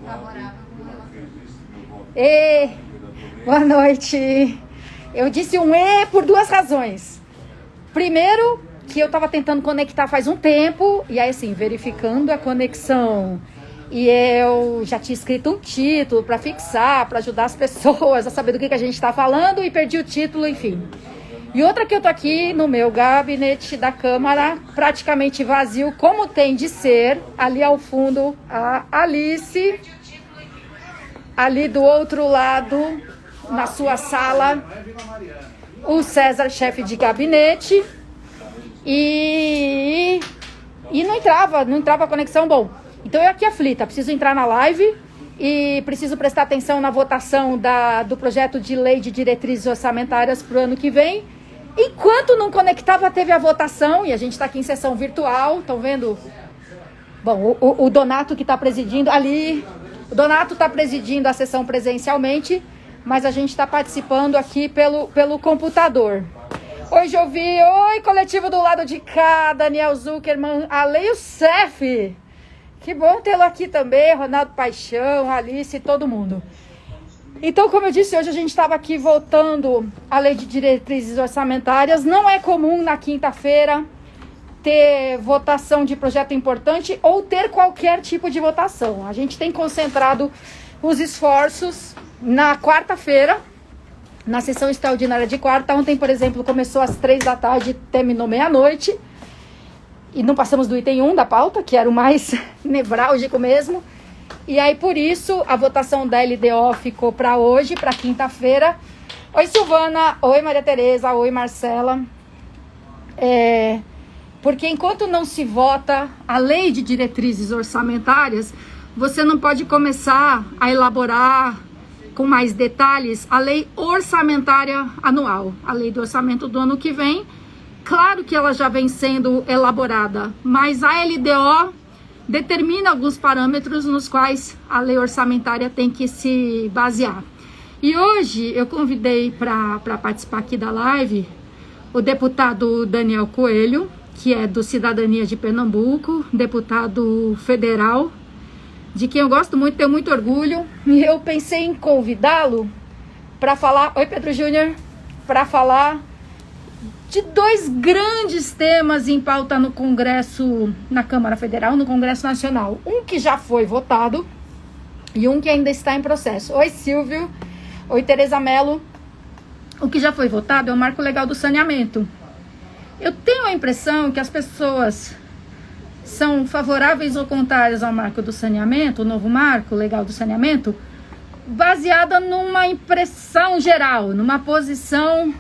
favorável com relação. Boa noite. Eu disse um E por duas razões. Primeiro, que eu estava tentando conectar faz um tempo, e aí assim, verificando a conexão. E eu já tinha escrito um título para fixar, para ajudar as pessoas a saber do que a gente está falando, e perdi o título, enfim. E outra que eu tô aqui no meu gabinete da Câmara, praticamente vazio, como tem de ser, ali ao fundo, a Alice, ali do outro lado, na sua sala, o César, chefe de gabinete, e não entrava a conexão. Bom, então eu aqui aflita, preciso entrar na live e preciso prestar atenção na votação do projeto de lei de diretrizes orçamentárias para o ano que vem. Enquanto não conectava, teve a votação, e a gente está aqui em sessão virtual, estão vendo? Bom, o Donato que está presidindo ali, o Donato está presidindo a sessão presencialmente, mas a gente está participando aqui pelo computador. Oi, Jovi, oi, coletivo do lado de cá, Daniel Zuckerman, Ale Youssef, que bom tê-lo aqui também, Ronaldo Paixão, Alice, todo mundo. Então, como eu disse, hoje a gente estava aqui votando a lei de diretrizes orçamentárias. Não é comum na quinta-feira ter votação de projeto importante ou ter qualquer tipo de votação. A gente tem concentrado os esforços na quarta-feira, na sessão extraordinária de quarta. Ontem, por exemplo, começou às 3 da tarde e terminou meia-noite. E não passamos do item 1 da pauta, que era o mais nevrálgico mesmo. E aí, por isso, a votação da LDO ficou para hoje, para quinta-feira. Oi, Silvana. Oi, Maria Tereza. Oi, Marcela. Porque enquanto não se vota a lei de diretrizes orçamentárias, você não pode começar a elaborar com mais detalhes a lei orçamentária anual, a lei do orçamento do ano que vem. Claro que ela já vem sendo elaborada, mas a LDO determina alguns parâmetros nos quais a lei orçamentária tem que se basear. E hoje eu convidei para participar aqui da live o deputado Daniel Coelho, que é do Cidadania de Pernambuco, deputado federal, de quem eu gosto muito, tenho muito orgulho. E eu pensei em convidá-lo para falar... Oi, Pedro Júnior. Para falar de dois grandes temas em pauta no Congresso, na Câmara Federal, no Congresso Nacional. Um que já foi votado e um que ainda está em processo. Oi, Silvio. Oi, Tereza Mello. O que já foi votado é o Marco Legal do Saneamento. Eu tenho a impressão que as pessoas são favoráveis ou contrárias ao Marco do Saneamento, o novo Marco Legal do Saneamento, baseada numa impressão geral, numa posição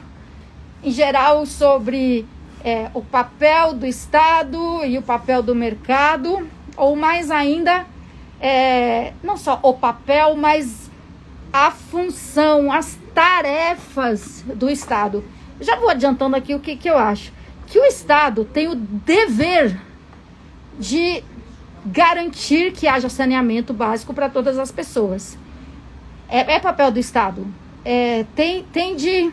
em geral sobre o papel do Estado e o papel do mercado, ou mais ainda, não só o papel, mas a função, as tarefas do Estado. Já vou adiantando aqui o que eu acho. Que o Estado tem o dever de garantir que haja saneamento básico para todas as pessoas. É papel do Estado. Tem de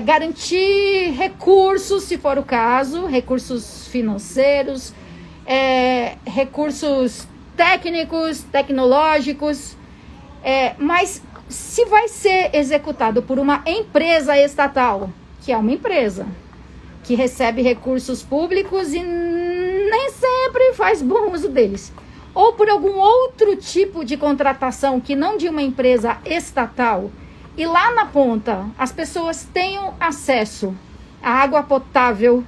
garantir recursos, se for o caso, recursos financeiros, recursos técnicos, tecnológicos, mas se vai ser executado por uma empresa estatal, que é uma empresa que recebe recursos públicos e nem sempre faz bom uso deles, ou por algum outro tipo de contratação que não de uma empresa estatal, e lá na ponta as pessoas tenham acesso à água potável,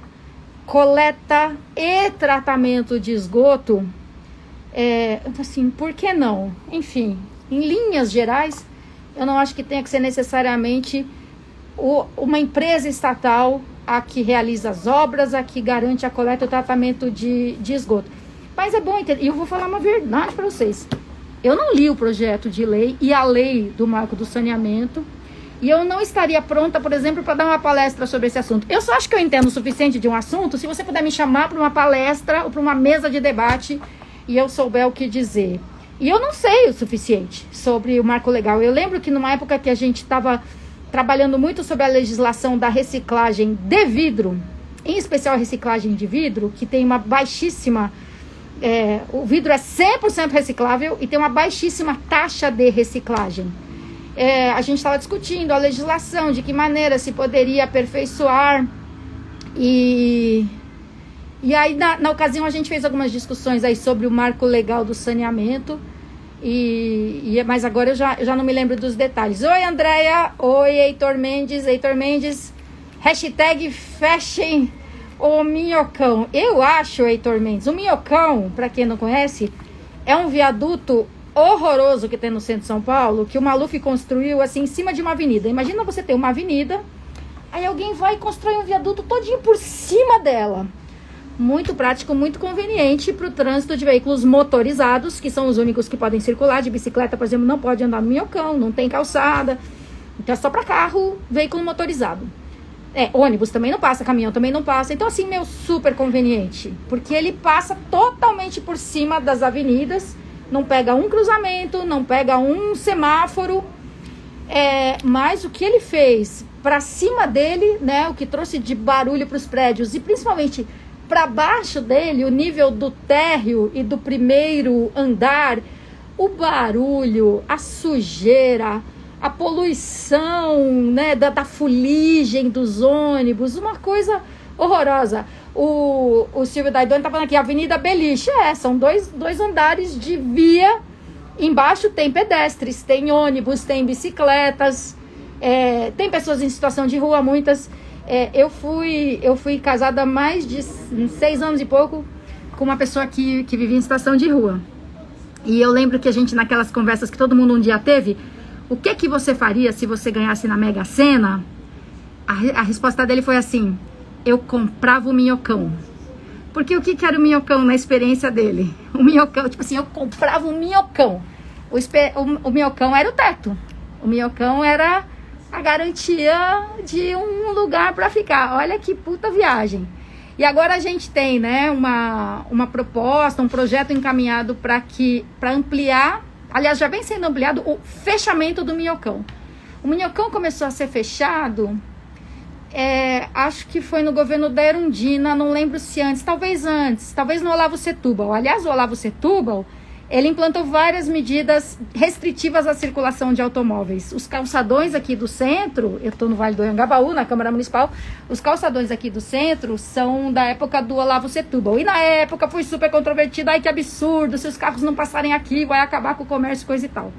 coleta e tratamento de esgoto, assim, por que não? Enfim, em linhas gerais, eu não acho que tenha que ser necessariamente uma empresa estatal a que realiza as obras, a que garante a coleta e o tratamento de esgoto. Mas é bom entender, e eu vou falar uma verdade para vocês. Eu não li o projeto de lei e a lei do Marco do Saneamento, e eu não estaria pronta, por exemplo, para dar uma palestra sobre esse assunto. Eu só acho que eu entendo o suficiente de um assunto se você puder me chamar para uma palestra ou para uma mesa de debate e eu souber o que dizer. E eu não sei o suficiente sobre o marco legal. Eu lembro que numa época que a gente estava trabalhando muito sobre a legislação da reciclagem de vidro, em especial a reciclagem de vidro, que tem uma baixíssima o vidro é 100% reciclável e tem uma baixíssima taxa de reciclagem. A gente estava discutindo a legislação, de que maneira se poderia aperfeiçoar, e aí na ocasião a gente fez algumas discussões aí sobre o marco legal do saneamento, mas agora eu já não me lembro dos detalhes. Oi, Andréia. Oi, Heitor Mendes. Hashtag fechem o Minhocão. Eu acho, Heitor Mendes, o Minhocão, para quem não conhece, é um viaduto horroroso que tem no centro de São Paulo, que o Maluf construiu assim em cima de uma avenida. Imagina você ter uma avenida, aí alguém vai construir um viaduto todinho por cima dela. Muito prático, muito conveniente para o trânsito de veículos motorizados, que são os únicos que podem circular. De bicicleta, por exemplo, não pode andar no Minhocão, não tem calçada. Então é só para carro, veículo motorizado. Ônibus também não passa, caminhão também não passa. Então assim, super conveniente, porque ele passa totalmente por cima das avenidas. Não pega um cruzamento, não pega um semáforo, mas o que ele fez para cima dele, né, o que trouxe de barulho para os prédios e principalmente para baixo dele, o nível do térreo e do primeiro andar, o barulho, a sujeira, a poluição, né, da fuligem dos ônibus, uma coisa horrorosa. O Silvio Daidoni tá falando aqui, Avenida Beliche, são dois andares de via, embaixo tem pedestres, tem ônibus, tem bicicletas, tem pessoas em situação de rua, muitas. Eu fui casada há mais de 6 anos e pouco com uma pessoa que vivia em situação de rua. E eu lembro que a gente, naquelas conversas que todo mundo um dia teve, o que você faria se você ganhasse na Mega Sena? A resposta dele foi assim: eu comprava o Minhocão. Porque o que era o Minhocão na experiência dele? O Minhocão, tipo assim, eu comprava o Minhocão. O Minhocão era o teto. O Minhocão era a garantia de um lugar para ficar. Olha que puta viagem. E agora a gente tem, né, uma proposta, um projeto encaminhado para ampliar, aliás, já vem sendo ampliado o fechamento do Minhocão. O Minhocão começou a ser fechado, acho que foi no governo da Erundina, não lembro se antes, talvez no Olavo Setúbal. Aliás, o Olavo Setúbal, ele implantou várias medidas restritivas à circulação de automóveis. Os calçadões aqui do centro, eu estou no Vale do Anhangabaú, na Câmara Municipal, os calçadões aqui do centro são da época do Olavo Setúbal. E na época foi super controvertido, ai que absurdo, se os carros não passarem aqui, vai acabar com o comércio, coisa e tal.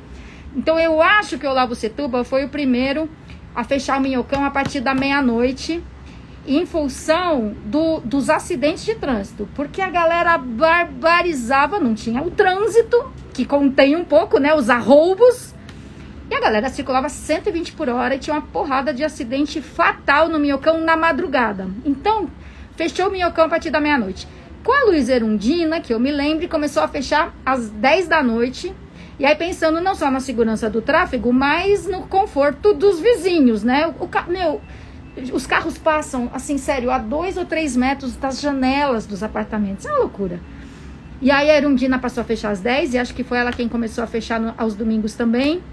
Então eu acho que o Olavo Setúbal foi o primeiro a fechar o Minhocão a partir da meia-noite, em função dos acidentes de trânsito, porque a galera barbarizava, não tinha o trânsito, que contém um pouco, né, os arroubos, e a galera circulava 120 por hora e tinha uma porrada de acidente fatal no Minhocão na madrugada. Então, fechou o Minhocão a partir da meia-noite. Com a Luiza Erundina, que eu me lembro, começou a fechar às 10 da noite, e aí pensando não só na segurança do tráfego, mas no conforto dos vizinhos, né, os carros passam, assim, sério, a 2 ou 3 metros das janelas dos apartamentos. É uma loucura. E aí a Erundina passou a fechar às 10, e acho que foi ela quem começou a fechar aos domingos também.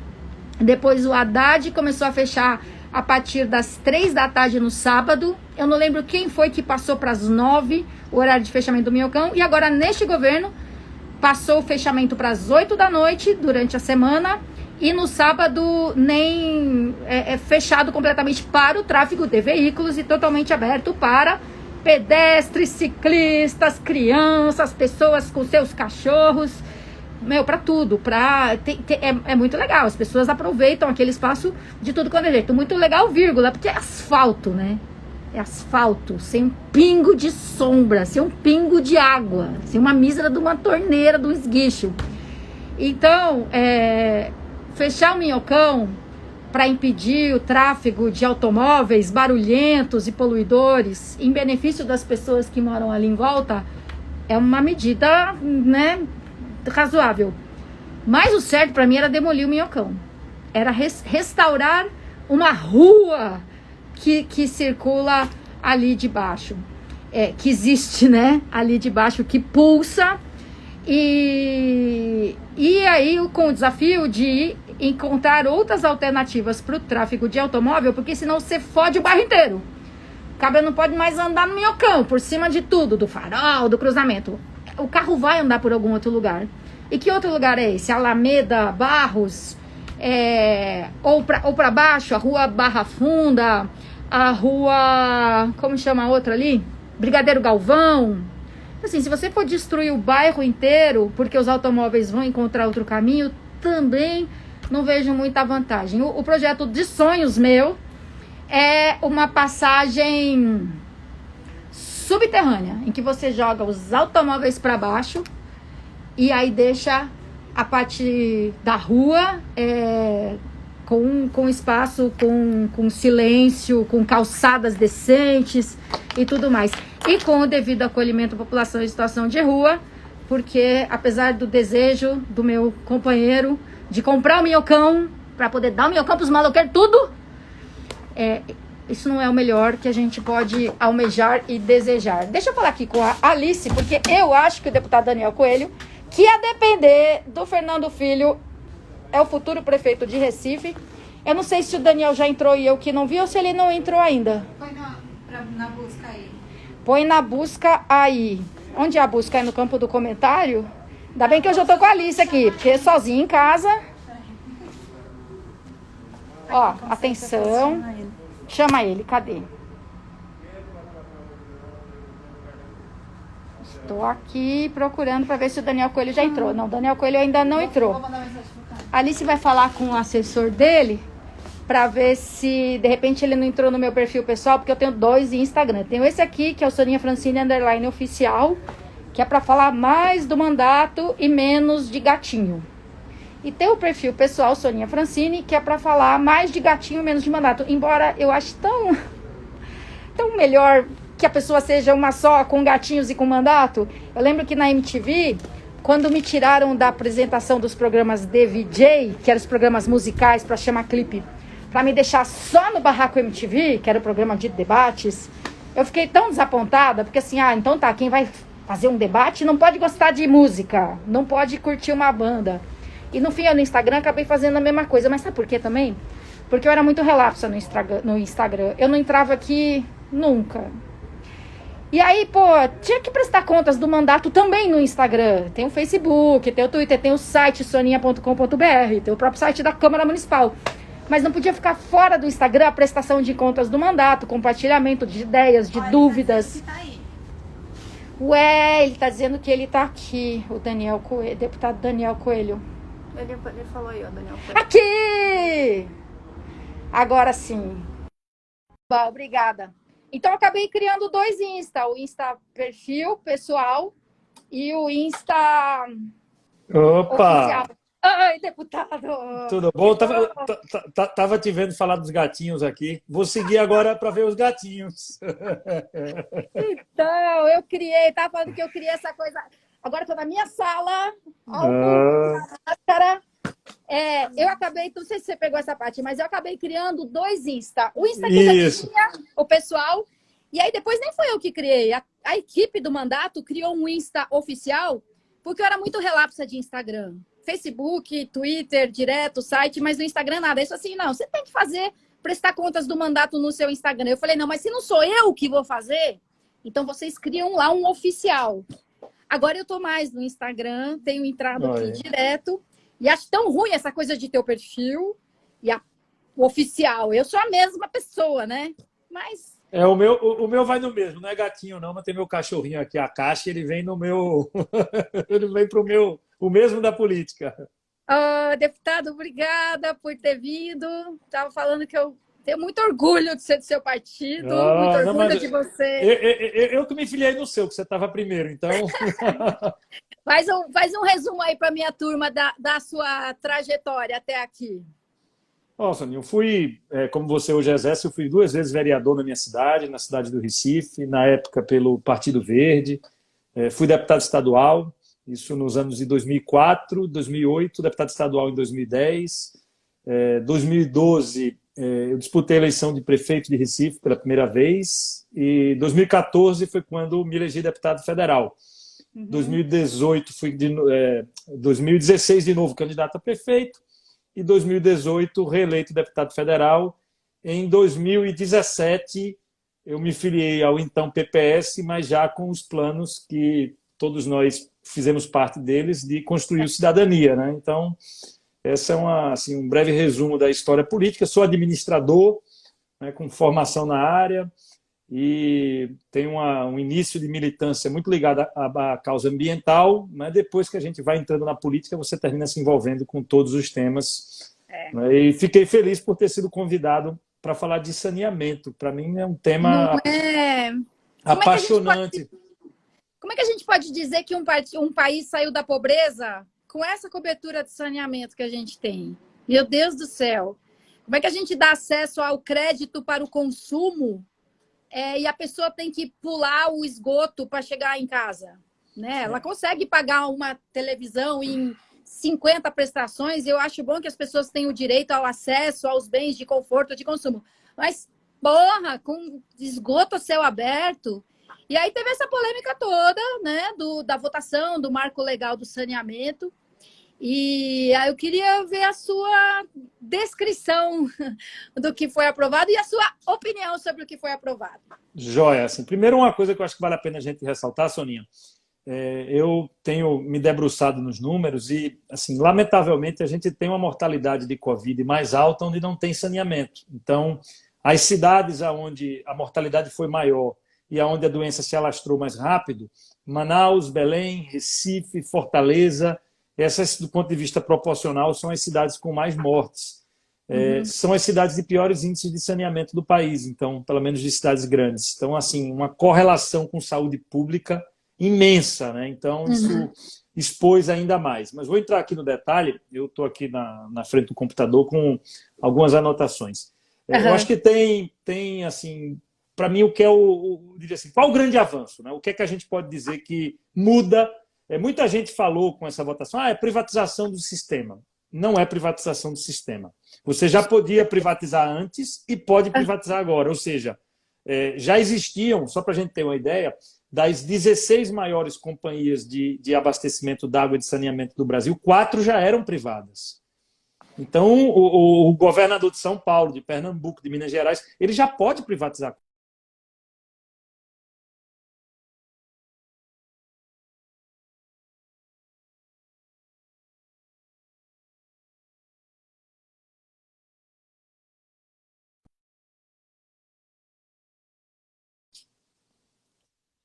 Depois o Haddad começou a fechar a partir das 3 da tarde no sábado. Eu não lembro quem foi que passou para as 9, o horário de fechamento do Minhocão. E agora, neste governo, passou o fechamento para as 8 da noite durante a semana. E no sábado nem fechado completamente para o tráfego de veículos e totalmente aberto para pedestres, ciclistas, crianças, pessoas com seus cachorros, para tudo. É muito legal, as pessoas aproveitam aquele espaço de tudo quanto é jeito. Muito legal, vírgula, porque é asfalto, né? É asfalto, sem um pingo de sombra, sem um pingo de água, sem uma mísera de uma torneira, de um esguicho. Então, fechar o Minhocão para impedir o tráfego de automóveis barulhentos e poluidores em benefício das pessoas que moram ali em volta é uma medida, né, razoável. Mas o certo para mim era demolir o Minhocão. Era restaurar uma rua que circula ali debaixo. Que existe, né, ali debaixo, que pulsa. E aí com o desafio de encontrar outras alternativas para o tráfego de automóvel, porque senão você fode o bairro inteiro. O cabra não pode mais andar no Minhocão, por cima de tudo, do farol, do cruzamento. o carro vai andar por algum outro lugar. E que outro lugar é esse? Alameda, Barros, ou para baixo, a rua Barra Funda, a rua, como chama a outra ali? Brigadeiro Galvão. Assim, se você for destruir o bairro inteiro, porque os automóveis vão encontrar outro caminho, também não vejo muita vantagem. O projeto de sonhos meu é uma passagem subterrânea, em que você joga os automóveis para baixo e aí deixa a parte da rua com espaço, com silêncio, com calçadas decentes e tudo mais. E com o devido acolhimento à população em situação de rua, porque apesar do desejo do meu companheiro de comprar o minhocão, para poder dar o minhocão para os maloqueiros, tudo, isso não é o melhor que a gente pode almejar e desejar. Deixa eu falar aqui com a Alice, porque eu acho que o deputado Daniel Coelho, que a depender do Fernando Filho, é o futuro prefeito de Recife. Eu não sei se o Daniel já entrou e eu que não vi, ou se ele não entrou ainda. Põe na busca aí. Põe na busca aí. Onde é a busca? É no campo do comentário? Ainda bem que eu já tô com a Alice aqui, porque sozinha em casa. Ó, atenção. Chama ele, cadê? Estou aqui procurando para ver se o Daniel Coelho já entrou. Não, o Daniel Coelho ainda não entrou. Vou mandar mensagem pro cara. A Alice vai falar com o assessor dele para ver se de repente ele não entrou no meu perfil pessoal, porque eu tenho 2 em Instagram. Tenho esse aqui, que é o Soninha Francine _ oficial, que é para falar mais do mandato e menos de gatinho. E tem o perfil pessoal Soninha Francine, que é para falar mais de gatinho, menos de mandato. Embora eu ache tão melhor que a pessoa seja uma só, com gatinhos e com mandato. Eu lembro que na MTV, quando me tiraram da apresentação dos programas DJ, que eram os programas musicais para chamar clipe, para me deixar só no Barraco MTV, que era o programa de debates, eu fiquei tão desapontada, porque assim, então tá, quem vai fazer um debate não pode gostar de música, não pode curtir uma banda. E no fim, eu no Instagram acabei fazendo a mesma coisa. Mas sabe por quê também? Porque eu era muito relapsa no Instagram. Eu não entrava aqui nunca. E aí, pô, tinha que prestar contas do mandato também no Instagram. Tem o Facebook, tem o Twitter, tem o site soninha.com.br, tem o próprio site da Câmara Municipal. Mas não podia ficar fora do Instagram a prestação de contas do mandato, compartilhamento de ideias, de dúvidas. Tá aí. Ué, ele tá dizendo que ele tá aqui, o Daniel Coelho, deputado Daniel Coelho. Ele falou aí, ó, Daniel Coelho. Aqui! Agora sim. Bom, obrigada. Então, eu acabei criando 2 Insta. O Insta perfil pessoal e o Insta Opa! oficial. Ai, deputado! Tudo bom? Tava te vendo falar dos gatinhos aqui. Vou seguir agora para ver os gatinhos. Então, eu criei, tava falando que eu criei essa coisa. Agora estou na minha sala, máscara. Eu acabei, não sei se você pegou essa parte, mas eu acabei criando 2 Insta. O Insta que já tinha, o pessoal, e aí depois nem foi eu que criei. A equipe do mandato criou um Insta oficial, porque eu era muito relapsa de Instagram. Facebook, Twitter, direto, site, mas no Instagram nada. Isso assim, não, você tem que prestar contas do mandato no seu Instagram. Eu falei, não, mas se não sou eu que vou fazer, então vocês criam lá um oficial. Agora eu tô mais no Instagram, tenho entrado aqui direto. E acho tão ruim essa coisa de ter o perfil e o oficial. Eu sou a mesma pessoa, né? Mas... o meu vai no mesmo, não é gatinho não, mas tem meu cachorrinho aqui, a Caixa, ele vem no meu... ele vem pro meu... O mesmo da política. Deputado, obrigada por ter vindo. Estava falando que eu tenho muito orgulho de ser do seu partido, muito orgulho de você. Eu que me filiei no seu, que você estava primeiro, então... Faz um resumo aí para minha turma da sua trajetória até aqui. Nossa, eu fui, como você hoje exerce, eu fui 2 vezes vereador na minha cidade, na cidade do Recife, na época pelo Partido Verde. Fui deputado estadual, isso nos anos de 2004, 2008, deputado estadual em 2010. 2012, eu disputei a eleição de prefeito de Recife pela primeira vez. E 2014 foi quando me elegi deputado federal. 2018 2016 de novo candidato a prefeito e 2018 reeleito deputado federal. Em 2017 eu me filiei ao então PPS, mas já com os planos que todos nós fizemos parte deles, de construir o Cidadania, né? Então, essa é assim, um breve resumo da história política. Sou administrador, né, com formação na área, e tenho um início de militância muito ligado à causa ambiental, mas depois que a gente vai entrando na política, você termina se envolvendo com todos os temas. Né? E fiquei feliz por ter sido convidado para falar de saneamento. Para mim é um tema apaixonante. Como é que a gente pode dizer que um país saiu da pobreza com essa cobertura de saneamento que a gente tem? Meu Deus do céu! Como é que a gente dá acesso ao crédito para o consumo e a pessoa tem que pular o esgoto para chegar em casa? Né? Ela consegue pagar uma televisão em 50 prestações. Eu acho bom que as pessoas tenham o direito ao acesso aos bens de conforto de consumo. Mas, porra, com esgoto a céu aberto... E aí teve essa polêmica toda, né, da votação do marco legal do saneamento. E aí eu queria ver a sua descrição do que foi aprovado e a sua opinião sobre o que foi aprovado. Joia. Assim, primeiro, uma coisa que eu acho que vale a pena a gente ressaltar, Soninha. Eu tenho me debruçado nos números e, assim, lamentavelmente, a gente tem uma mortalidade de Covid mais alta onde não tem saneamento. Então, as cidades onde a mortalidade foi maior e onde a doença se alastrou mais rápido, Manaus, Belém, Recife, Fortaleza, essas, do ponto de vista proporcional, são as cidades com mais mortes. São as cidades de piores índices de saneamento do país, então, pelo menos de cidades grandes. Então, assim, uma correlação com saúde pública imensa, né? Então, isso expôs ainda mais. Mas vou entrar aqui no detalhe, eu estou aqui na frente do computador com algumas anotações. Eu acho que tem assim... Para mim, o que é diria assim, qual o grande avanço? Né? O que é que a gente pode dizer que muda? Muita gente falou com essa votação, é privatização do sistema. Não é privatização do sistema. Você já podia privatizar antes e pode privatizar agora. Ou seja, já existiam, só para a gente ter uma ideia, das 16 maiores companhias de abastecimento d'água e de saneamento do Brasil, 4 já eram privadas. Então, o governador de São Paulo, de Pernambuco, de Minas Gerais, ele já pode privatizar.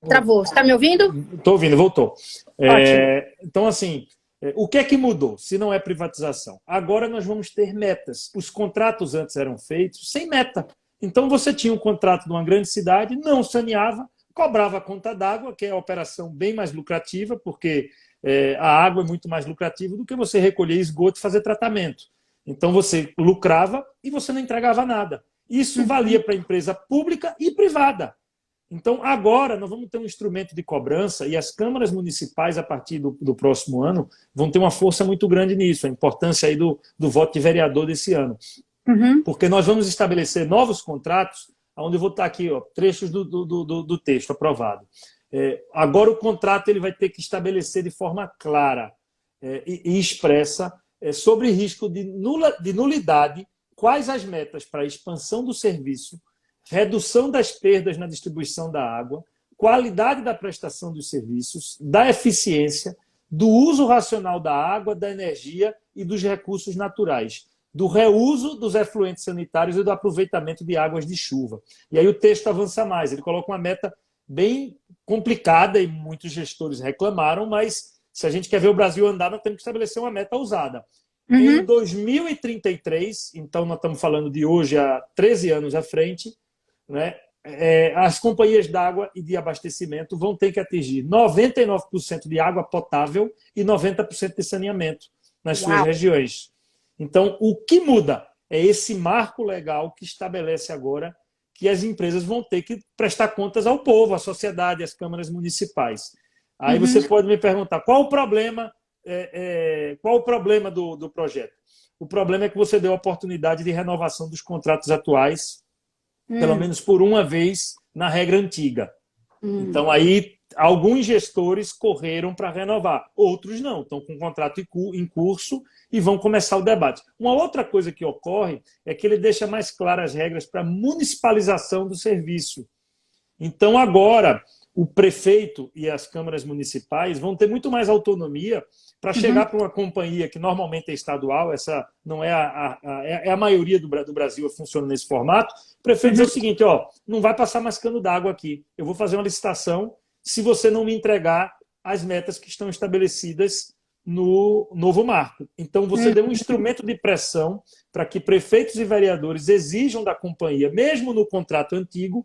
Travou. Você está me ouvindo? Estou ouvindo, voltou. Ótimo. Então, assim, o que é que mudou, se não é privatização? Agora nós vamos ter metas. Os contratos antes eram feitos sem meta. Então, você tinha um contrato de uma grande cidade, não saneava, cobrava a conta d'água, que é a operação bem mais lucrativa, porque a água é muito mais lucrativa do que você recolher esgoto e fazer tratamento. Então, você lucrava e você não entregava nada. Isso valia para a empresa pública e privada. Então, agora, nós vamos ter um instrumento de cobrança e as câmaras municipais, a partir do próximo ano, vão ter uma força muito grande nisso, a importância aí do voto de vereador desse ano. Porque nós vamos estabelecer novos contratos, onde eu vou estar aqui, trechos do texto aprovado. Agora, o contrato ele vai ter que estabelecer de forma clara e expressa sobre risco de nulidade quais as metas para a expansão do serviço, redução das perdas na distribuição da água, qualidade da prestação dos serviços, da eficiência, do uso racional da água, da energia e dos recursos naturais, do reuso dos efluentes sanitários e do aproveitamento de águas de chuva. E aí o texto avança mais, ele coloca uma meta bem complicada e muitos gestores reclamaram, mas se a gente quer ver o Brasil andar, nós temos que estabelecer uma meta ousada. Em 2033, então nós estamos falando de hoje há 13 anos à frente, né, as companhias d'água e de abastecimento vão ter que atingir 99% de água potável e 90% de saneamento nas suas regiões. Então, o que muda é esse marco legal que estabelece agora que as empresas vão ter que prestar contas ao povo, à sociedade, às câmaras municipais. Aí você pode me perguntar, qual o problema do projeto? O problema é que você deu a oportunidade de renovação dos contratos atuais, pelo menos por uma vez, na regra antiga. Então, aí, alguns gestores correram para renovar. Outros não, estão com o contrato em curso e vão começar o debate. Uma outra coisa que ocorre é que ele deixa mais claras as regras para a municipalização do serviço. Então, agora, o prefeito e as câmaras municipais vão ter muito mais autonomia para chegar para uma companhia que normalmente é estadual, essa não é é a maioria do Brasil funciona nesse formato. O prefeito diz o seguinte, ó, não vai passar mais cano d'água aqui. Eu vou fazer uma licitação se você não me entregar as metas que estão estabelecidas no novo marco. Então, você deu um instrumento de pressão para que prefeitos e vereadores exijam da companhia, mesmo no contrato antigo,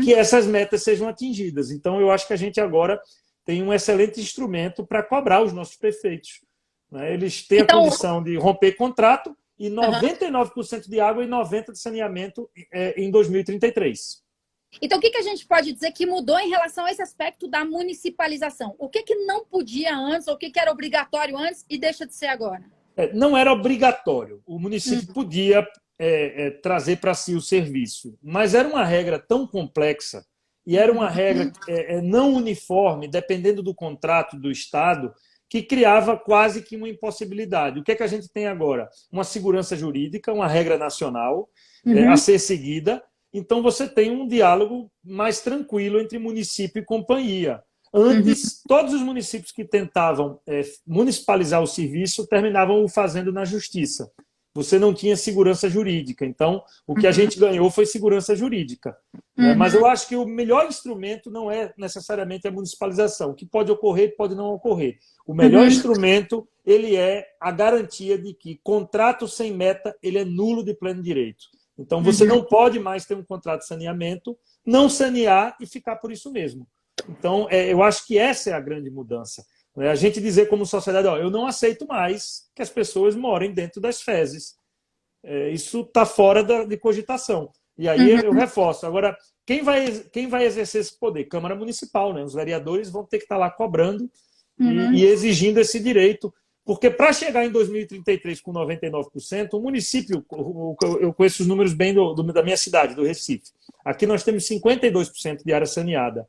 que essas metas sejam atingidas. Então, eu acho que a gente agora tem um excelente instrumento para cobrar os nossos prefeitos, né? Eles têm a condição de romper contrato e 99% de água e 90% de saneamento em 2033. Então, o que a gente pode dizer que mudou em relação a esse aspecto da municipalização? O que não podia antes, ou o que era obrigatório antes e deixa de ser agora? Não era obrigatório. O município podia trazer para si o serviço, mas era uma regra tão complexa e era uma regra não uniforme, dependendo do contrato do Estado, que criava quase que uma impossibilidade. O que a gente tem agora? Uma segurança jurídica, uma regra nacional a ser seguida. Então, você tem um diálogo mais tranquilo entre município e companhia. Antes, todos os municípios que tentavam municipalizar o serviço terminavam o fazendo na justiça. Você não tinha segurança jurídica. Então, o que a gente ganhou foi segurança jurídica. Mas eu acho que o melhor instrumento não é necessariamente a municipalização. O que pode ocorrer, pode não ocorrer. O melhor instrumento, ele é a garantia de que contrato sem meta, ele é nulo de pleno direito. Então, você não pode mais ter um contrato de saneamento, não sanear e ficar por isso mesmo. Então, eu acho que essa é a grande mudança. A gente dizer como sociedade, ó, eu não aceito mais que as pessoas morem dentro das fezes. Isso está fora de cogitação. E aí eu reforço. Agora, quem vai exercer esse poder? Câmara Municipal, né? Os vereadores vão ter que estar lá cobrando e exigindo esse direito. Porque para chegar em 2033 com 99%, o município, eu conheço os números bem da minha cidade, do Recife. Aqui nós temos 52% de área saneada.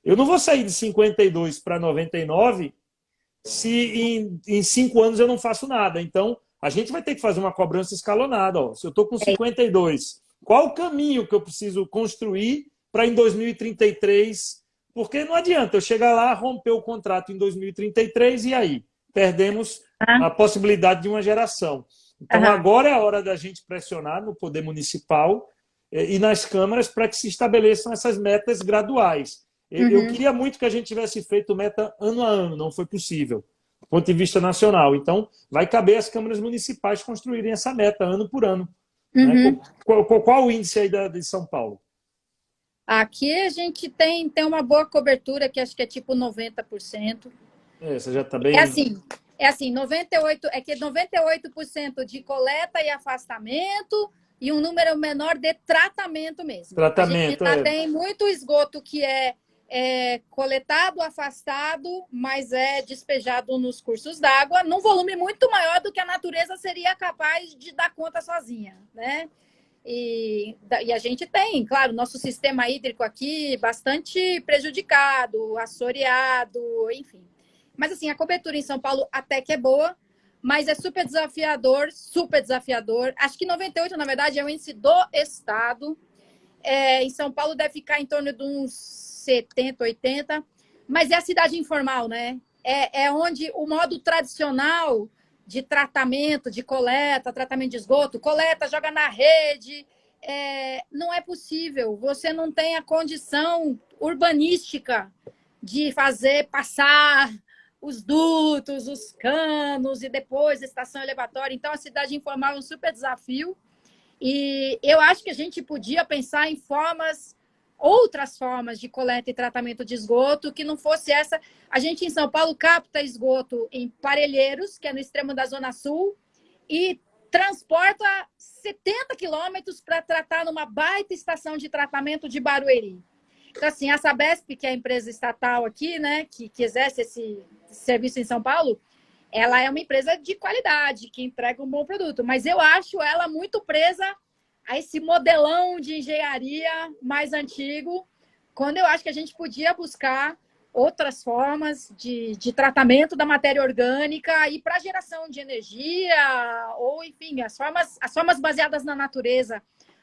Eu não vou sair de 52 para 99 se em 5 anos eu não faço nada. Então, a gente vai ter que fazer uma cobrança escalonada. Ó. Se eu estou com 52, qual o caminho que eu preciso construir para em 2033? Porque não adianta eu chegar lá, romper o contrato em 2033 e aí? Perdemos a possibilidade de uma geração. Então, agora é a hora da gente pressionar no poder municipal e nas câmaras para que se estabeleçam essas metas graduais. Eu queria muito que a gente tivesse feito meta ano a ano, não foi possível, do ponto de vista nacional. Então, vai caber às câmaras municipais construírem essa meta ano por ano. Né? Qual o índice aí de São Paulo? Aqui a gente tem uma boa cobertura, que acho que é tipo 90%. Você já está bem... É assim, 98% de coleta e afastamento e um número menor de tratamento mesmo. Tratamento, a gente tem muito esgoto que é coletado, afastado, mas é despejado nos cursos d'água, num volume muito maior do que a natureza seria capaz de dar conta sozinha, né? E a gente tem, claro, nosso sistema hídrico aqui bastante prejudicado, assoreado, enfim. Mas, assim, a cobertura em São Paulo até que é boa, mas é super desafiador, super desafiador. Acho que 98, na verdade, é o índice do estado. Em São Paulo deve ficar em torno de uns 70, 80, mas é a cidade informal, né? É onde o modo tradicional de tratamento, de coleta, tratamento de esgoto, coleta, joga na rede, não é possível. Você não tem a condição urbanística de fazer passar os dutos, os canos e depois a estação elevatória. Então, a cidade informal é um super desafio. E eu acho que a gente podia pensar em outras formas de coleta e tratamento de esgoto, que não fosse essa. A gente, em São Paulo, capta esgoto em Parelheiros, que é no extremo da Zona Sul, e transporta 70 quilômetros para tratar numa baita estação de tratamento de Barueri. Então, assim, a Sabesp, que é a empresa estatal aqui, né, que exerce esse serviço em São Paulo, ela é uma empresa de qualidade, que entrega um bom produto, mas eu acho ela muito presa a esse modelão de engenharia mais antigo, quando eu acho que a gente podia buscar outras formas de tratamento da matéria orgânica e para geração de energia, ou, enfim, as formas baseadas na natureza,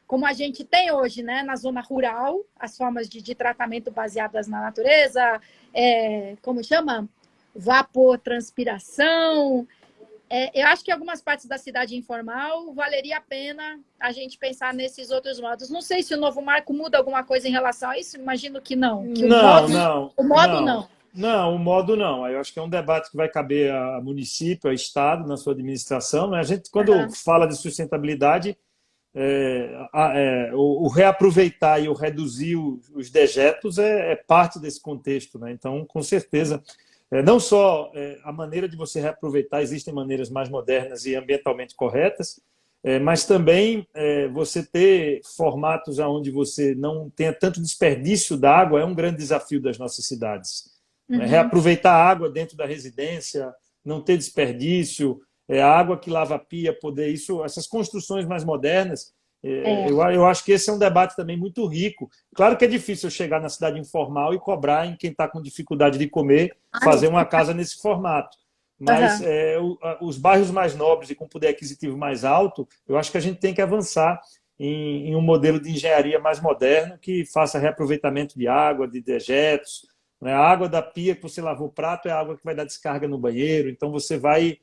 como a gente tem hoje, né, na zona rural, as formas de tratamento baseadas na natureza, como chama? Vapotranspiração. Eu acho que em algumas partes da cidade informal valeria a pena a gente pensar nesses outros modos. Não sei se o novo marco muda alguma coisa em relação a isso, imagino que não. Que o modo não. Não, o modo não. Eu acho que é um debate que vai caber a município, a Estado, na sua administração. Né? A gente, quando fala de sustentabilidade, o reaproveitar e o reduzir os dejetos é parte desse contexto. Né? Então, com certeza, não só a maneira de você reaproveitar, existem maneiras mais modernas e ambientalmente corretas, mas também você ter formatos onde você não tenha tanto desperdício d'água é um grande desafio das nossas cidades. Reaproveitar a água dentro da residência, não ter desperdício, a água que lava a pia, poder essas construções mais modernas, eu acho que esse é um debate também muito rico. Claro que é difícil eu chegar na cidade informal e cobrar em quem está com dificuldade de comer, fazer uma casa nesse formato. Mas os bairros mais nobres e com poder aquisitivo mais alto, eu acho que a gente tem que avançar em um modelo de engenharia mais moderno que faça reaproveitamento de água, de dejetos. A água da pia que você lavou o prato é a água que vai dar descarga no banheiro, então você vai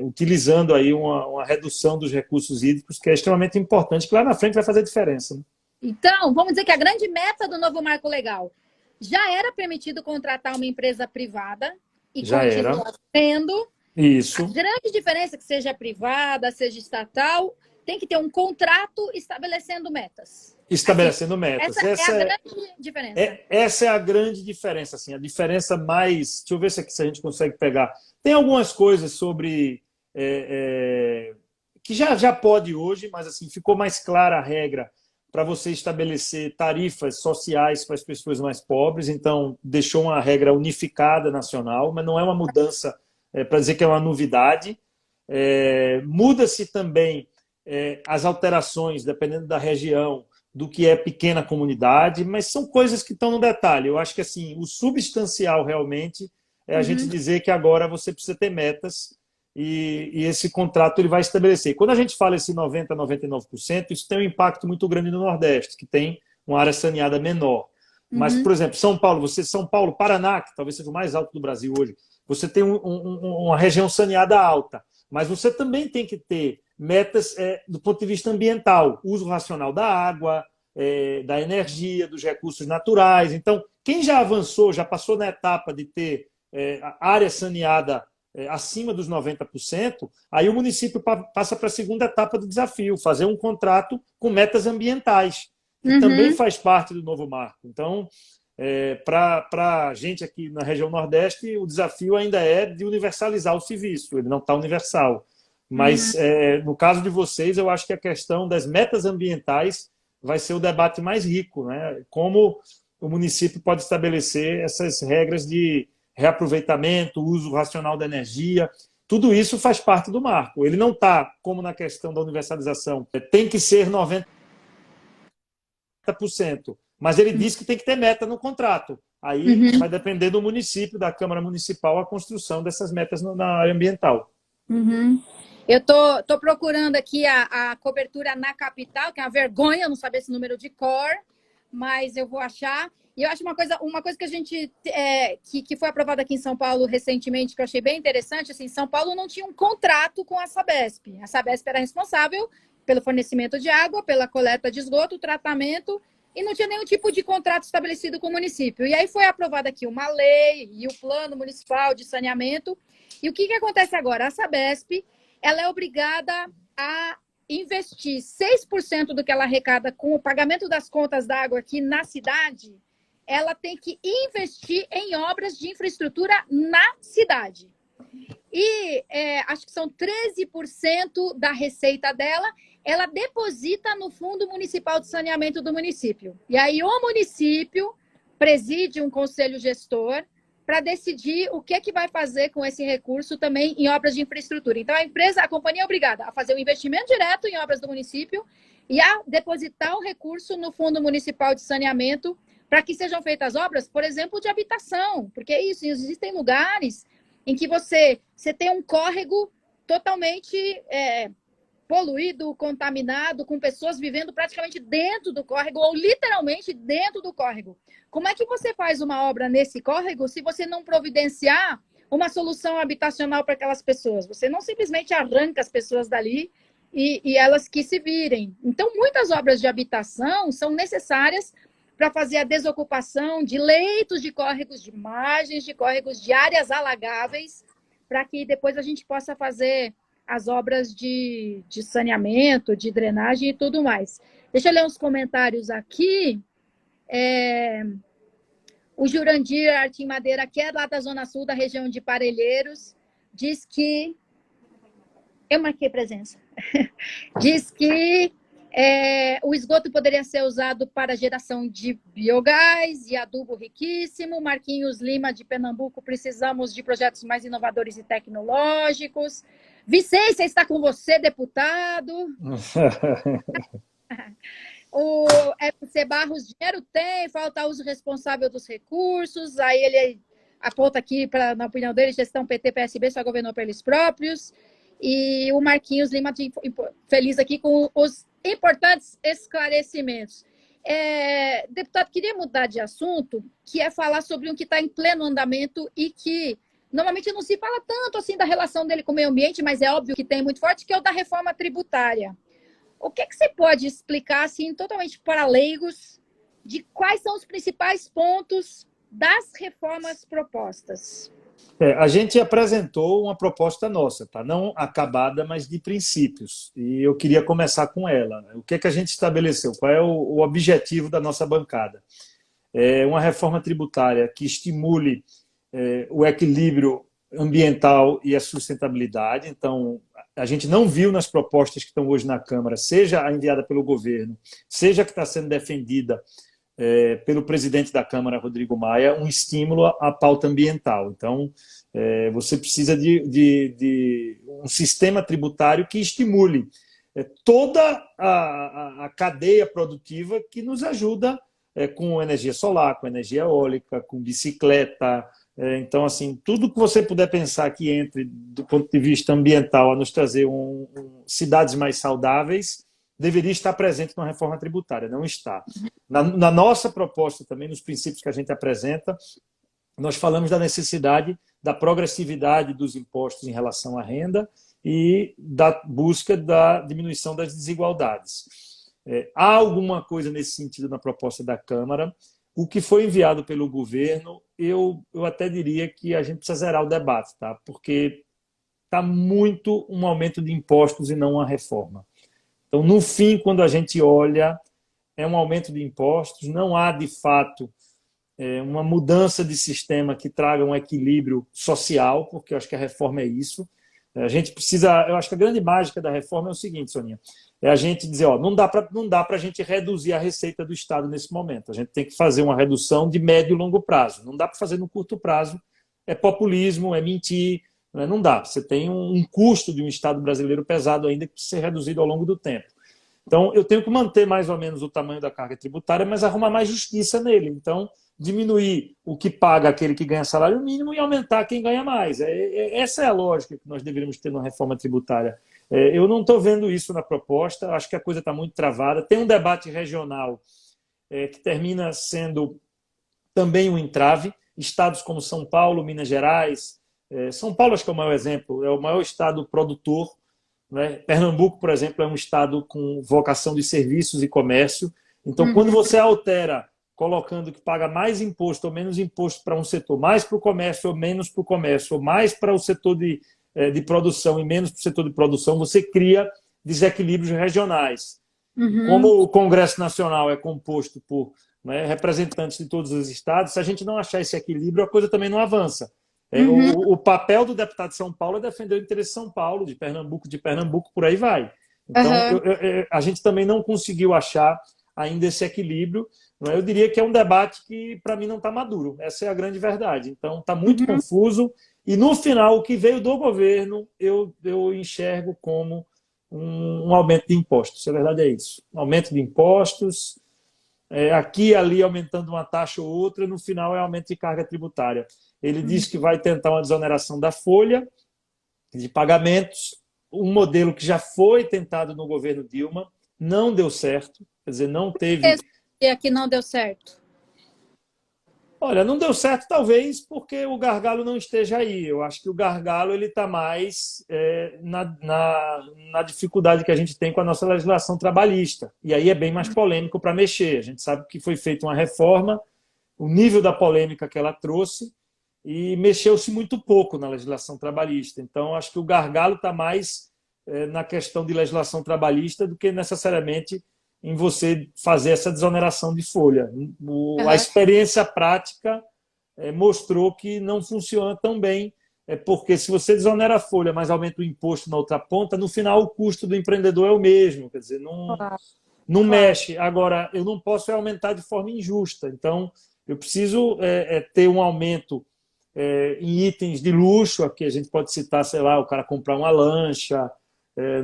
utilizando aí uma redução dos recursos hídricos, que é extremamente importante, que lá na frente vai fazer diferença. Né? Então, vamos dizer que a grande meta do novo marco legal já era permitido contratar uma empresa privada e já continua sendo. Isso. A grande diferença é que seja privada, seja estatal, tem que ter um contrato estabelecendo metas. Estabelecendo metas. Essa é a grande diferença. Essa é a grande diferença. Assim, a diferença mais... Deixa eu ver se a gente consegue pegar. Tem algumas coisas sobre... que já pode hoje, mas assim, ficou mais clara a regra para você estabelecer tarifas sociais para as pessoas mais pobres. Então, deixou uma regra unificada nacional, mas não é uma mudança para dizer que é uma novidade. Muda-se também as alterações, dependendo da região, do que é pequena comunidade, mas são coisas que estão no detalhe. Eu acho que assim, o substancial realmente é a gente dizer que agora você precisa ter metas e esse contrato ele vai estabelecer. Quando a gente fala esse 90%, 99%, isso tem um impacto muito grande no Nordeste, que tem uma área saneada menor. Mas, por exemplo, São Paulo, Paraná, que talvez seja o mais alto do Brasil hoje, você tem uma região saneada alta, mas você também tem que ter metas do ponto de vista ambiental, uso racional da água, da energia, dos recursos naturais. Então, quem já avançou, já passou na etapa de ter a área saneada acima dos 90%, aí o município passa para a segunda etapa do desafio, fazer um contrato com metas ambientais, que também faz parte do novo marco. Então, para a gente aqui na região Nordeste, o desafio ainda é de universalizar o serviço, ele não está universal. Mas, no caso de vocês, eu acho que a questão das metas ambientais vai ser o debate mais rico, né? Como o município pode estabelecer essas regras de reaproveitamento, uso racional da energia. Tudo isso faz parte do marco. Ele não está, como na questão da universalização, tem que ser 90%, mas ele diz que tem que ter meta no contrato. Aí vai depender do município, da Câmara Municipal, a construção dessas metas na área ambiental. Eu tô procurando aqui a cobertura na capital, que é uma vergonha não saber esse número de cor, mas eu vou achar. E eu acho uma coisa que a gente que foi aprovada aqui em São Paulo recentemente, que eu achei bem interessante, assim, São Paulo não tinha um contrato com a Sabesp. A Sabesp era responsável pelo fornecimento de água, pela coleta de esgoto, tratamento, e não tinha nenhum tipo de contrato estabelecido com o município. E aí foi aprovada aqui uma lei e o Plano Municipal de Saneamento. E o que acontece agora? A Sabesp ela é obrigada a investir 6% do que ela arrecada com o pagamento das contas d'água aqui na cidade, ela tem que investir em obras de infraestrutura na cidade. E acho que são 13% da receita dela, ela deposita no Fundo Municipal de Saneamento do município. E aí o município preside um conselho gestor para decidir o que vai fazer com esse recurso também em obras de infraestrutura. Então, a companhia é obrigada a fazer um investimento direto em obras do município e a depositar o recurso no Fundo Municipal de Saneamento para que sejam feitas obras, por exemplo, de habitação. Porque é isso, existem lugares em que você tem um córrego totalmente poluído, contaminado, com pessoas vivendo praticamente dentro do córrego, ou literalmente dentro do córrego. Como é que você faz uma obra nesse córrego se você não providenciar uma solução habitacional para aquelas pessoas? Você não simplesmente arranca as pessoas dali e elas que se virem. Então, muitas obras de habitação são necessárias para fazer a desocupação de leitos de córregos, de margens de córregos, de áreas alagáveis, para que depois a gente possa fazer as obras de saneamento, de drenagem e tudo mais. Deixa eu ler uns comentários aqui. O Jurandir Artim Madeira, que é lá da Zona Sul, da região de Parelheiros, diz que... Eu marquei presença. Diz que o esgoto poderia ser usado para geração de biogás e adubo riquíssimo. Marquinhos Lima, de Pernambuco, precisamos de projetos mais inovadores e tecnológicos. Vicência está com você, deputado. O FC Barros, dinheiro tem, falta uso responsável dos recursos. Aí ele aponta aqui, na opinião dele, gestão PT-PSB só governou para eles próprios. E o Marquinhos Lima, feliz aqui com os importantes esclarecimentos. Deputado, queria mudar de assunto, que é falar sobre um que está em pleno andamento e que normalmente não se fala tanto assim da relação dele com o meio ambiente, mas é óbvio que tem muito forte, que é o da reforma tributária. O que você pode explicar, assim, totalmente para leigos, de quais são os principais pontos das reformas propostas? A gente apresentou uma proposta nossa, tá? Não acabada, mas de princípios. E eu queria começar com ela. O que a gente estabeleceu? Qual é o objetivo da nossa bancada? Uma reforma tributária que estimule o equilíbrio ambiental e a sustentabilidade. Então, a gente não viu nas propostas que estão hoje na Câmara, seja a enviada pelo governo, seja a que está sendo defendida pelo presidente da Câmara, Rodrigo Maia, um estímulo à pauta ambiental. Então, você precisa de um sistema tributário que estimule toda a cadeia produtiva que nos ajuda com energia solar, com energia eólica, com bicicleta. Então, assim, tudo que você puder pensar que entre, do ponto de vista ambiental, a nos trazer cidades mais saudáveis, deveria estar presente na reforma tributária, não está. Na nossa proposta também, nos princípios que a gente apresenta, nós falamos da necessidade da progressividade dos impostos em relação à renda e da busca da diminuição das desigualdades. Há alguma coisa nesse sentido na proposta da Câmara. O que foi enviado pelo governo, eu até diria que a gente precisa zerar o debate, tá? Porque está muito um aumento de impostos e não uma reforma. Então, no fim, quando a gente olha, é um aumento de impostos, não há, de fato, uma mudança de sistema que traga um equilíbrio social, porque eu acho que a reforma é isso. A gente precisa... Eu acho que a grande mágica da reforma é o seguinte, Soninha, é a gente dizer, não dá para a gente reduzir a receita do Estado nesse momento. A gente tem que fazer uma redução de médio e longo prazo. Não dá para fazer no curto prazo. É populismo, é mentir. Não dá. Você tem um custo de um Estado brasileiro pesado ainda que precisa ser reduzido ao longo do tempo. Então, eu tenho que manter mais ou menos o tamanho da carga tributária, mas arrumar mais justiça nele. Então, diminuir o que paga aquele que ganha salário mínimo e aumentar quem ganha mais. Essa é a lógica que nós deveríamos ter numa reforma tributária. Eu não estou vendo isso na proposta, acho que a coisa está muito travada. Tem um debate regional que termina sendo também um entrave. Estados como São Paulo, Minas Gerais... São Paulo, acho que é o maior exemplo, é o maior estado produtor, né? Pernambuco, por exemplo, é um estado com vocação de serviços e comércio. Então, quando você altera, colocando que paga mais imposto ou menos imposto para um setor, mais para o comércio ou menos para o comércio, ou mais para o setor de produção e menos para o setor de produção, você cria desequilíbrios regionais. Como o Congresso Nacional é composto por representantes de todos os estados, se a gente não achar esse equilíbrio, a coisa também não avança. O papel do deputado de São Paulo é defender o interesse de São Paulo, de Pernambuco, por aí vai. Então, a gente também não conseguiu achar ainda esse equilíbrio. Eu diria que é um debate que, para mim, não está maduro. Essa é a grande verdade. Então, está muito confuso. E, no final, o que veio do governo, eu enxergo como um aumento de impostos. A verdade é isso. Um aumento de impostos, aqui e ali aumentando uma taxa ou outra, no final é aumento de carga tributária. Ele diz que vai tentar uma desoneração da folha de pagamentos, um modelo que já foi tentado no governo Dilma, não deu certo, quer dizer, não teve... E aqui não deu certo. Olha, não deu certo talvez porque o gargalo não esteja aí. Eu acho que o gargalo ele está mais na dificuldade que a gente tem com a nossa legislação trabalhista. E aí é bem mais polêmico para mexer. A gente sabe que foi feita uma reforma, o nível da polêmica que ela trouxe, e mexeu-se muito pouco na legislação trabalhista. Então, acho que o gargalo está mais na questão de legislação trabalhista do que necessariamente em você fazer essa desoneração de folha. A experiência prática mostrou que não funciona tão bem, porque se você desonera a folha, mas aumenta o imposto na outra ponta, no final o custo do empreendedor é o mesmo, quer dizer, não mexe. Agora, eu não posso aumentar de forma injusta, então eu preciso ter um aumento em itens de luxo, aqui a gente pode citar, sei lá, o cara comprar uma lancha,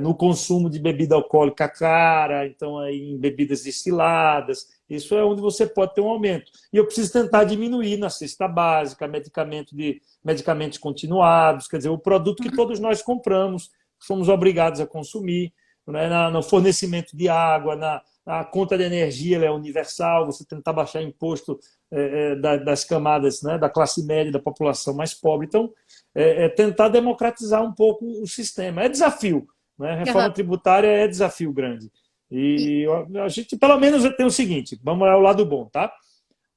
no consumo de bebida alcoólica cara, então aí em bebidas destiladas, isso é onde você pode ter um aumento. E eu preciso tentar diminuir na cesta básica, medicamentos continuados, quer dizer, o produto que todos nós compramos, somos obrigados a consumir, né? No fornecimento de água, na conta de energia, ela é universal, você tentar baixar imposto das camadas, né, da classe média, da população mais pobre. Então, tentar democratizar um pouco o sistema. É desafio. Né? Reforma tributária é desafio grande. E a gente, pelo menos, tem o seguinte, vamos lá ao lado bom, tá?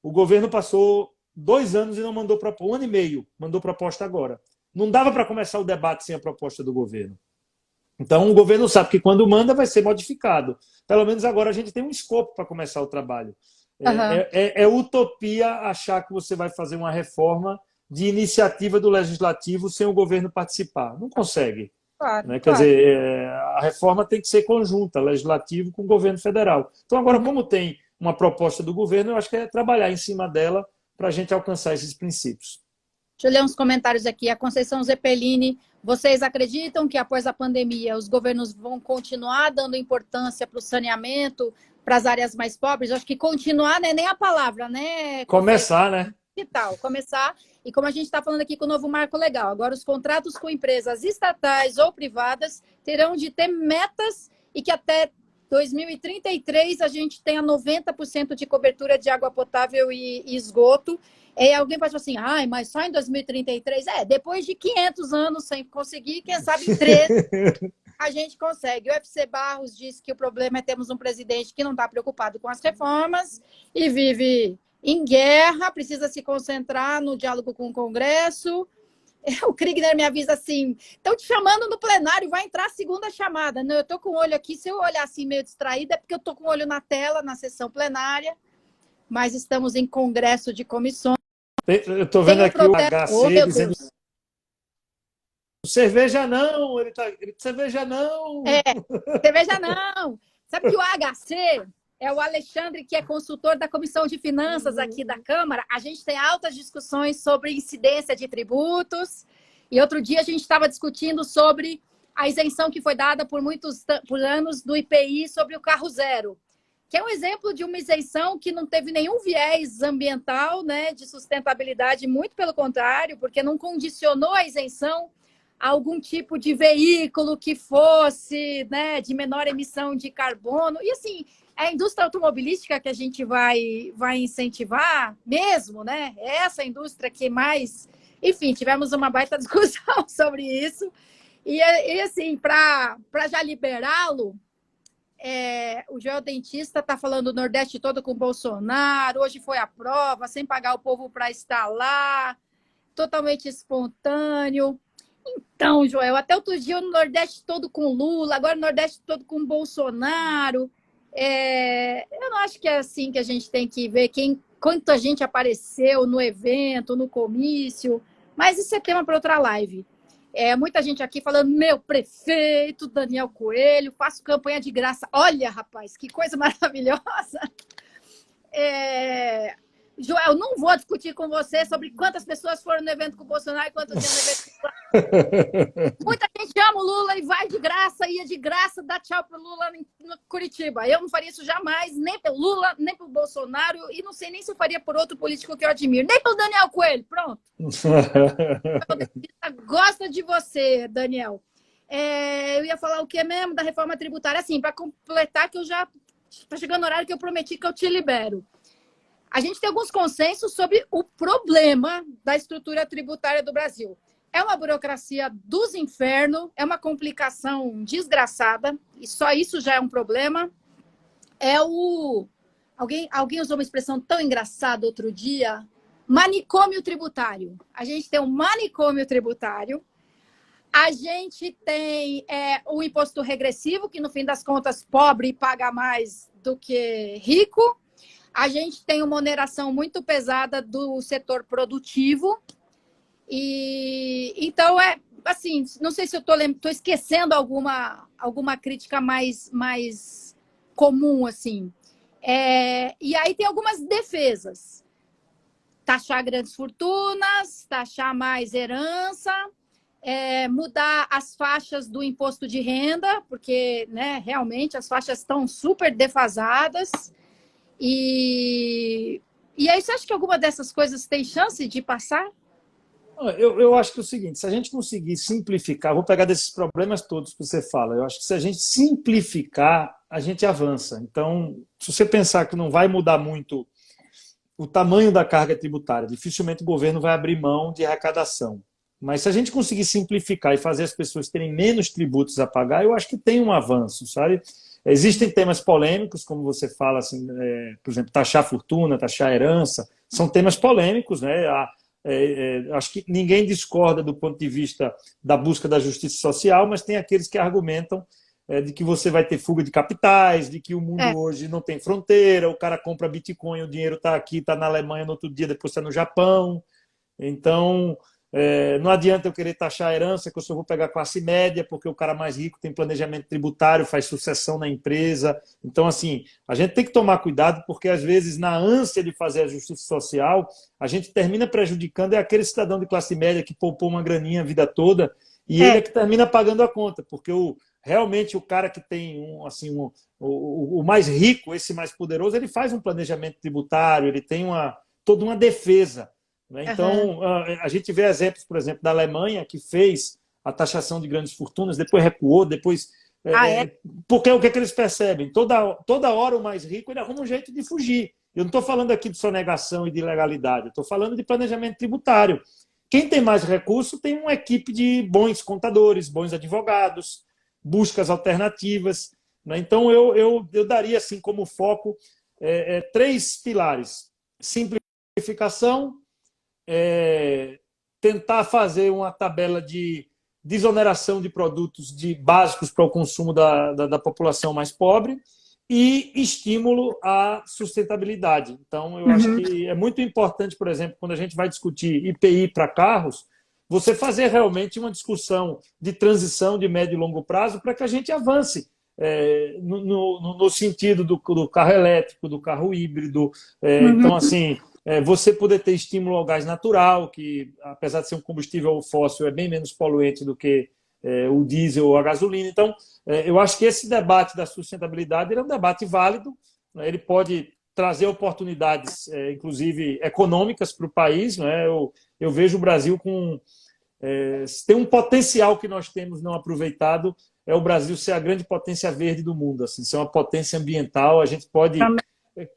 O governo passou 2 anos e não mandou proposta, 1 ano e meio, mandou proposta agora. Não dava para começar o debate sem a proposta do governo. Então, o governo sabe que quando manda vai ser modificado. Pelo menos agora a gente tem um escopo para começar o trabalho. É utopia achar que você vai fazer uma reforma de iniciativa do legislativo sem o governo participar. Não consegue. Claro, né? Quer dizer, a reforma tem que ser conjunta, legislativo com o governo federal. Então, agora, como tem uma proposta do governo, eu acho que é trabalhar em cima dela para a gente alcançar esses princípios. Deixa eu ler uns comentários aqui. A Conceição Zeppelini, vocês acreditam que após a pandemia os governos vão continuar dando importância para o saneamento, para as áreas mais pobres? Eu acho que continuar não é nem a palavra, né? Começar, né? E tal, começar. E como a gente está falando aqui com o novo marco legal, agora os contratos com empresas estatais ou privadas terão de ter metas e que até 2033 a gente tenha 90% de cobertura de água potável e esgoto. E alguém pode falar assim, mas só em 2033? Depois de 500 anos sem conseguir, quem sabe em 13 a gente consegue. O UFC Barros disse que o problema é termos um presidente que não está preocupado com as reformas e vive em guerra, precisa se concentrar no diálogo com o Congresso. O Kriegner me avisa assim, estão te chamando no plenário, vai entrar a segunda chamada. Não, eu estou com o olho aqui, se eu olhar assim meio distraída, é porque eu estou com o olho na tela, na sessão plenária, mas estamos em congresso de comissões. Eu estou vendo aqui o HC dizendo cerveja não, ele cerveja não. Cerveja não. Sabe que o HC é o Alexandre, que é consultor da Comissão de Finanças aqui da Câmara. A gente tem altas discussões sobre incidência de tributos. E outro dia a gente estava discutindo sobre a isenção que foi dada por anos do IPI sobre o carro zero, que é um exemplo de uma isenção que não teve nenhum viés ambiental, né, de sustentabilidade, muito pelo contrário, porque não condicionou a isenção a algum tipo de veículo que fosse, né, de menor emissão de carbono. E assim, a indústria automobilística que a gente vai incentivar mesmo, né? É essa indústria que mais... Enfim, tivemos uma baita discussão sobre isso. E assim, para já liberá-lo, o Joel Dentista está falando o Nordeste todo com o Bolsonaro, hoje foi a prova, sem pagar o povo para estar lá, totalmente espontâneo. Então, Joel, até outro dia o Nordeste todo com Lula, agora o Nordeste todo com Bolsonaro. Eu não acho que é assim que a gente tem que ver quanta gente apareceu no evento, no comício, mas isso é tema para outra live. Muita gente aqui falando, meu prefeito, Daniel Coelho, faço campanha de graça. Olha, rapaz, que coisa maravilhosa. Joel, não vou discutir com você sobre quantas pessoas foram no evento com o Bolsonaro e quantas iam no evento com o Lula. Muita gente ama o Lula e vai de graça, ia de graça, dá tchau pro Lula em Curitiba. Eu não faria isso jamais, nem pelo Lula, nem pelo Bolsonaro, e não sei nem se eu faria por outro político que eu admiro, nem pelo Daniel Coelho. Pronto. Gosta de você, Daniel. Eu ia falar o que mesmo da reforma tributária? Assim, para completar, que eu já está chegando o horário que eu prometi que eu te libero. A gente tem alguns consensos sobre o problema da estrutura tributária do Brasil. É uma burocracia dos infernos, é uma complicação desgraçada, e só isso já é um problema. Alguém usou uma expressão tão engraçada outro dia, manicômio tributário. A gente tem um manicômio tributário, a gente tem o imposto regressivo, que no fim das contas, pobre paga mais do que rico. A gente tem uma oneração muito pesada do setor produtivo. E então assim, não sei se eu estou esquecendo alguma crítica mais comum, assim. E aí tem algumas defesas. Taxar grandes fortunas, taxar mais herança, mudar as faixas do imposto de renda, porque, né, realmente as faixas estão super defasadas. E aí, você acha que alguma dessas coisas tem chance de passar? Eu acho que é o seguinte, se a gente conseguir simplificar, vou pegar desses problemas todos que você fala, eu acho que se a gente simplificar, a gente avança. Então, se você pensar que não vai mudar muito o tamanho da carga tributária, dificilmente o governo vai abrir mão de arrecadação. Mas se a gente conseguir simplificar e fazer as pessoas terem menos tributos a pagar, eu acho que tem um avanço, sabe? Existem temas polêmicos, como você fala, assim, por exemplo, taxar fortuna, taxar herança, são temas polêmicos, né? Acho que ninguém discorda do ponto de vista da busca da justiça social, mas tem aqueles que argumentam de que você vai ter fuga de capitais, de que o mundo hoje não tem fronteira, o cara compra Bitcoin, o dinheiro está aqui, está na Alemanha, no outro dia depois está no Japão. Então, não adianta eu querer taxar a herança, que eu só vou pegar classe média, porque o cara mais rico tem planejamento tributário, faz sucessão na empresa. Então, assim, a gente tem que tomar cuidado, porque às vezes, na ânsia de fazer a justiça social, a gente termina prejudicando aquele cidadão de classe média que poupou uma graninha a vida toda, e ele é que termina pagando a conta, porque realmente o cara que tem o mais rico, esse mais poderoso, ele faz um planejamento tributário, ele tem toda uma defesa. Então, a gente vê exemplos, por exemplo, da Alemanha, que fez a taxação de grandes fortunas, depois recuou, depois... Porque o que eles percebem? Toda hora o mais rico ele arruma um jeito de fugir. Eu não estou falando aqui de sonegação e de ilegalidade, eu estou falando de planejamento tributário. Quem tem mais recurso tem uma equipe de bons contadores, bons advogados, buscas alternativas. Então, eu daria assim como foco 3 pilares. Simplificação, tentar fazer uma tabela de desoneração de produtos básicos para o consumo da população mais pobre e estímulo à sustentabilidade. Então, eu acho que é muito importante, por exemplo, quando a gente vai discutir IPI para carros, você fazer realmente uma discussão de transição de médio e longo prazo para que a gente avance no sentido do carro elétrico, do carro híbrido. Então, assim, você poder ter estímulo ao gás natural, que, apesar de ser um combustível fóssil, é bem menos poluente do que o diesel ou a gasolina. Então, eu acho que esse debate da sustentabilidade é um debate válido, né? Ele pode trazer oportunidades, inclusive econômicas, para o país, né? Eu vejo o Brasil tem um potencial que nós temos não aproveitado, é o Brasil ser a grande potência verde do mundo, assim, ser uma potência ambiental. A gente pode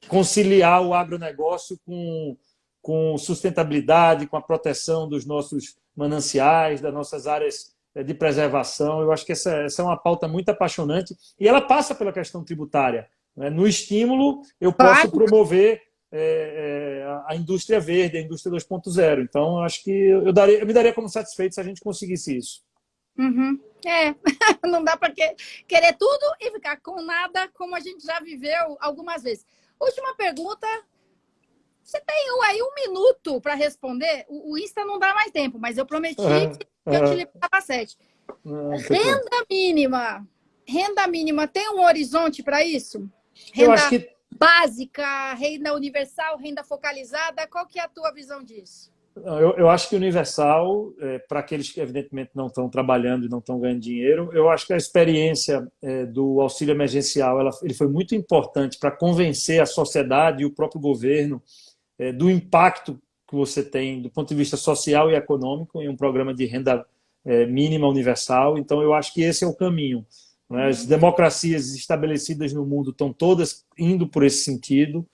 conciliar o agronegócio com sustentabilidade, com a proteção dos nossos mananciais, das nossas áreas de preservação. Eu acho que essa é uma pauta muito apaixonante e ela passa pela questão tributária, né? No estímulo, eu posso promover a indústria verde, a indústria 2.0. Então, eu acho que eu me daria como satisfeito se a gente conseguisse isso. Não dá para querer tudo e ficar com nada, como a gente já viveu algumas vezes. Última pergunta. Você tem aí 1 minuto para responder. O Insta não dá mais tempo, mas eu prometi que eu te liberava 7. Renda mínima. Renda mínima tem um horizonte para isso? Renda eu acho que básica, renda universal, renda focalizada. Qual que é a tua visão disso? Eu acho que universal, para aqueles que evidentemente não estão trabalhando e não estão ganhando dinheiro, eu acho que a experiência do auxílio emergencial ele foi muito importante para convencer a sociedade e o próprio governo do impacto que você tem do ponto de vista social e econômico em um programa de renda mínima universal. Então, eu acho que esse é o caminho, né? As democracias estabelecidas no mundo estão todas indo por esse sentido,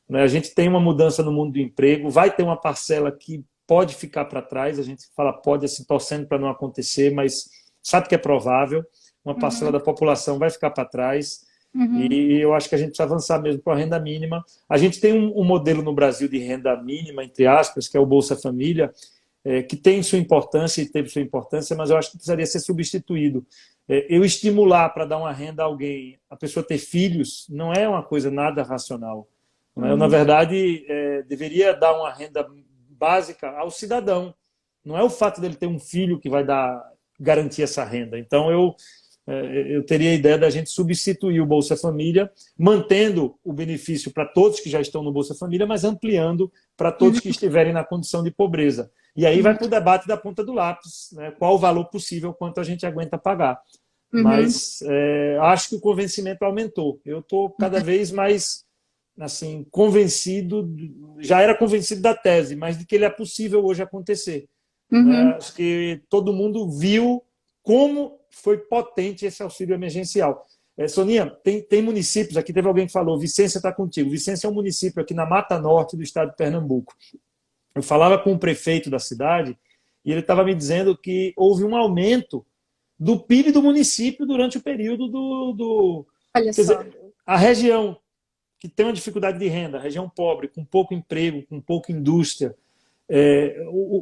né? A gente tem uma mudança no mundo do emprego, vai ter uma parcela que pode ficar para trás, a gente fala pode, assim, torcendo para não acontecer, mas sabe que é provável, uma parcela da população vai ficar para trás, e eu acho que a gente precisa avançar mesmo com a renda mínima. A gente tem um modelo no Brasil de renda mínima, entre aspas, que é o Bolsa Família, que tem sua importância e teve sua importância, mas eu acho que precisaria ser substituído. Eu estimular para dar uma renda a alguém, a pessoa ter filhos, não é uma coisa nada racional. Eu, na verdade, deveria dar uma renda básica ao cidadão. Não é o fato dele ter um filho que vai garantir essa renda. Então, eu teria a ideia da gente substituir o Bolsa Família, mantendo o benefício para todos que já estão no Bolsa Família, mas ampliando para todos que estiverem na condição de pobreza. E aí vai para o debate da ponta do lápis, né? Qual o valor possível, quanto a gente aguenta pagar. Mas acho que o convencimento aumentou. Eu estou cada vez mais assim, convencido, já era convencido da tese, mas de que ele é possível hoje acontecer. Né? Acho que todo mundo viu como foi potente esse auxílio emergencial. Soninha, tem municípios, aqui teve alguém que falou, Vicência está contigo. Vicência é um município aqui na Mata Norte do estado de Pernambuco. Eu falava com o prefeito da cidade e ele estava me dizendo que houve um aumento do PIB do município durante o período do... Olha Quer só. dizer, a região que tem uma dificuldade de renda, a região pobre, com pouco emprego, com pouca indústria,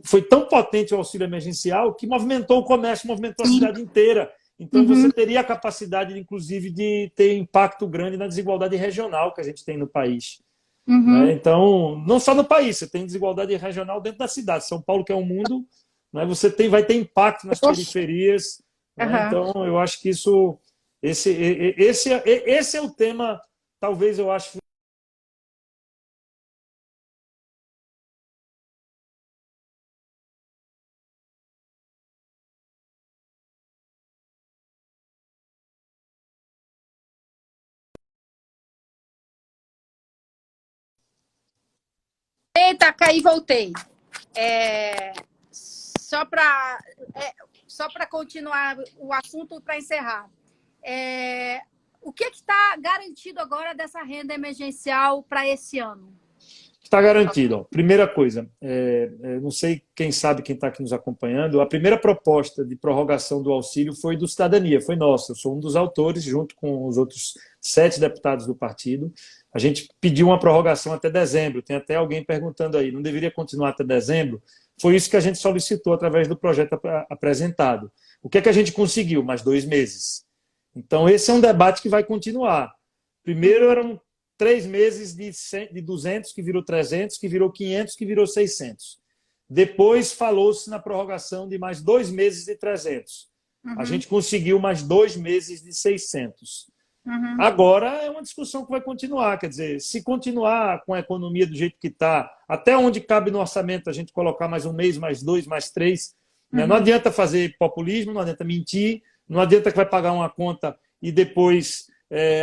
foi tão potente o auxílio emergencial que movimentou o comércio, movimentou a cidade inteira. Então, você teria a capacidade, inclusive, de ter impacto grande na desigualdade regional que a gente tem no país. Né? Então, não só no país, você tem desigualdade regional dentro da cidade. São Paulo, que é um mundo, né? Vai ter impacto nas periferias. Né? Então, eu acho que esse é o tema, talvez eu acho. Eita, caí, voltei. Só para continuar o assunto, para encerrar. O que está garantido agora dessa renda emergencial para esse ano? Está garantido. Ó. Primeira coisa, não sei quem sabe, quem está aqui nos acompanhando, a primeira proposta de prorrogação do auxílio foi do Cidadania, foi nossa. Eu sou um dos autores, junto com os outros 7 deputados do partido. A gente pediu uma prorrogação até dezembro. Tem até alguém perguntando aí, não deveria continuar até dezembro? Foi isso que a gente solicitou através do projeto apresentado. O que é que a gente conseguiu? Mais 2 meses. Então, esse é um debate que vai continuar. Primeiro eram 3 meses de 200, que virou 300, que virou 500, que virou 600. Depois falou-se na prorrogação de mais 2 meses de 300. A gente conseguiu mais 2 meses de 600. Agora é uma discussão que vai continuar. Quer dizer, se continuar com a economia do jeito que está, até onde cabe no orçamento a gente colocar mais 1 mês, mais 2, mais 3, né? Não adianta fazer populismo, não adianta mentir, não adianta que vai pagar uma conta e depois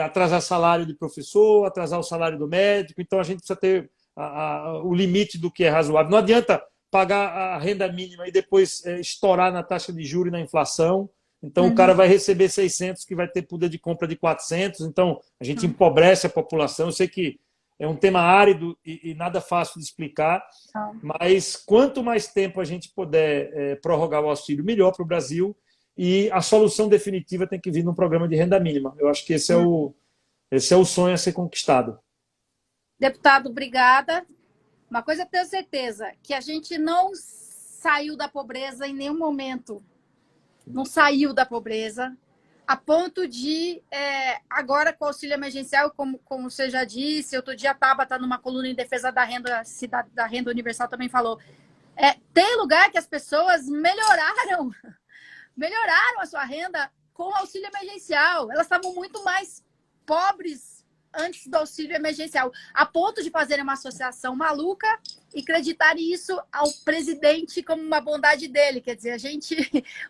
atrasar salário de professor, atrasar o salário do médico. Então, a gente precisa ter o limite do que é razoável. Não adianta pagar a renda mínima e depois estourar na taxa de juros e na inflação. Então, o cara vai receber 600, que vai ter poder de compra de 400. Então, a gente empobrece a população. Eu sei que é um tema árido e nada fácil de explicar, mas quanto mais tempo a gente puder prorrogar o auxílio, melhor para o Brasil. E a solução definitiva tem que vir num programa de renda mínima. Eu acho que esse é o sonho a ser conquistado. Deputado, obrigada. Uma coisa eu tenho certeza, que a gente não saiu da pobreza em nenhum momento. Não saiu da pobreza, a ponto de, agora com o auxílio emergencial, como você já disse, outro dia a Tabata, numa coluna em defesa da renda universal, também falou, tem lugar que as pessoas melhoraram a sua renda com o auxílio emergencial. Elas estavam muito mais pobres antes do auxílio emergencial, a ponto de fazerem uma associação maluca e acreditarem isso ao presidente como uma bondade dele. Quer dizer, a gente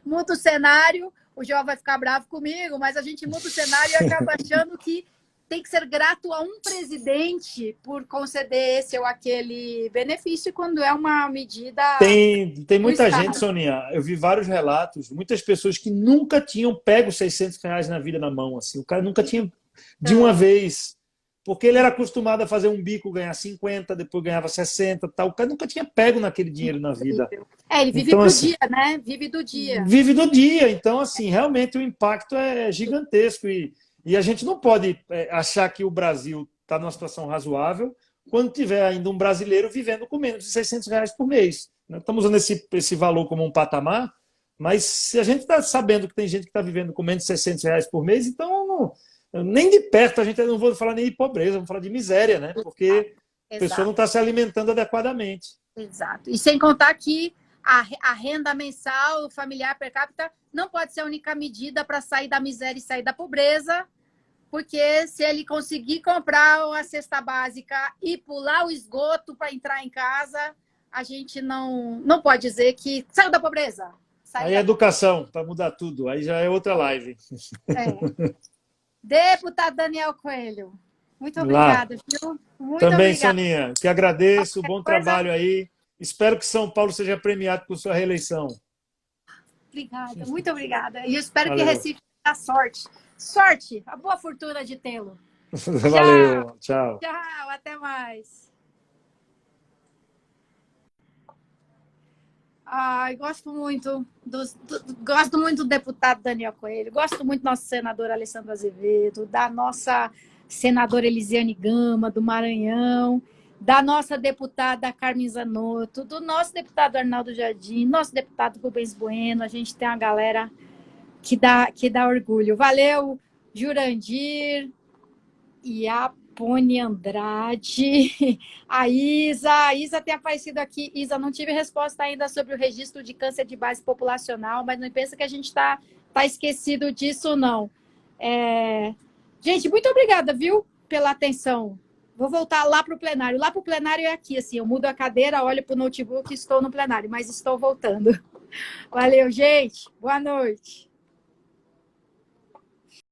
muda o cenário, o João vai ficar bravo comigo, mas a gente muda o cenário e acaba achando que tem que ser grato a um presidente por conceder esse ou aquele benefício quando é uma medida Tem do muita Estado. gente, Soninha, eu vi vários relatos, muitas pessoas que nunca tinham pego R$ 600 na vida na mão, assim, o cara nunca tinha de uma vez, porque ele era acostumado a fazer um bico, ganhar 50, depois ganhava 60, tal, o cara nunca tinha pego naquele dinheiro na vida. Ele vive Então, pro assim, dia, né? Vive do dia. vive do dia, então, assim, realmente o impacto é gigantesco e a gente não pode achar que o Brasil está numa situação razoável quando tiver ainda um brasileiro vivendo com menos de R$ 600 por mês. Né? Estamos usando esse valor como um patamar, mas se a gente está sabendo que tem gente que está vivendo com menos de R$ 600 por mês, então nem de perto a gente não vou falar nem de pobreza, vamos falar de miséria, né? Porque a pessoa não está se alimentando adequadamente. Exato. E sem contar que a renda mensal familiar per capita não pode ser a única medida para sair da miséria e sair da pobreza, porque se ele conseguir comprar a cesta básica e pular o esgoto para entrar em casa, a gente não pode dizer que saiu da pobreza. Aí é educação, para mudar tudo. Aí já é outra live. É. Deputado Daniel Coelho, muito obrigada, viu? Muito Também, obrigada. Soninha, que agradeço, bom coisa... trabalho aí. Espero que São Paulo seja premiado por sua reeleição. Obrigada, muito obrigada. E eu espero Valeu. que Recife tenha sorte. Sorte, a boa fortuna de tê-lo. Valeu, tchau. Tchau, até mais. Ai, gosto muito do deputado Daniel Coelho, gosto muito do nosso senador Alessandro Azevedo, da nossa senadora Elisiane Gama, do Maranhão, da nossa deputada Carmen Zanotto, do nosso deputado Arnaldo Jardim, nosso deputado Rubens Bueno. A gente tem uma galera que dá orgulho. Valeu, Jurandir e a Pony Andrade, a Isa tem aparecido aqui. Isa, não tive resposta ainda sobre o registro de câncer de base populacional, mas não pensa que a gente tá esquecido disso, não. Gente, muito obrigada, viu, pela atenção. Vou voltar lá para o plenário. Lá para o plenário é aqui, assim, eu mudo a cadeira, olho para o notebook e estou no plenário, mas estou voltando. Valeu, gente. Boa noite.